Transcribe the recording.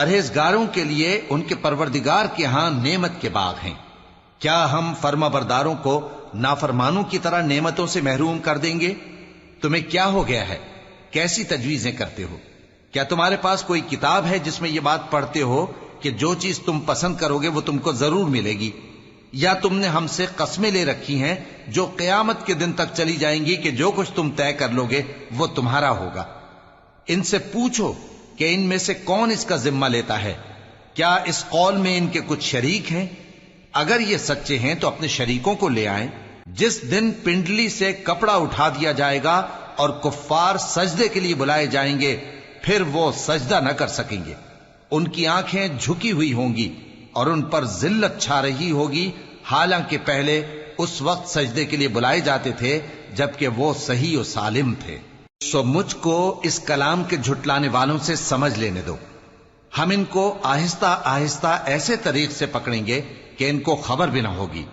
پرہیزگاروں کے لیے ان کے پروردگار کے ہاں نعمت کے باغ ہیں۔ کیا ہم فرما برداروں کو نافرمانوں کی طرح نعمتوں سے محروم کر دیں گے؟ تمہیں کیا ہو گیا ہے؟ کیسی تجویزیں کرتے ہو؟ کیا تمہارے پاس کوئی کتاب ہے جس میں یہ بات پڑھتے ہو کہ جو چیز تم پسند کرو گے وہ تم کو ضرور ملے گی؟ یا تم نے ہم سے قسمیں لے رکھی ہیں جو قیامت کے دن تک چلی جائیں گی کہ جو کچھ تم طے کر لو گے وہ تمہارا ہوگا؟ ان سے پوچھو کہ ان میں سے کون اس کا ذمہ لیتا ہے؟ کیا اس قول میں ان کے کچھ شریک ہیں؟ اگر یہ سچے ہیں تو اپنے شریکوں کو لے آئیں۔ جس دن پنڈلی سے کپڑا اٹھا دیا جائے گا اور کفار سجدے کے لیے بلائے جائیں گے، پھر وہ سجدہ نہ کر سکیں گے۔ ان کی آنکھیں جھکی ہوئی ہوں گی اور ان پر ذلت چھا رہی ہوگی، حالانکہ پہلے اس وقت سجدے کے لیے بلائے جاتے تھے جبکہ وہ صحیح و سالم تھے۔ سو مجھ کو اس کلام کے جھٹلانے والوں سے سمجھ لینے دو۔ ہم ان کو آہستہ آہستہ ایسے طریق سے پکڑیں گے کہ ان کو خبر بھی نہ ہوگی۔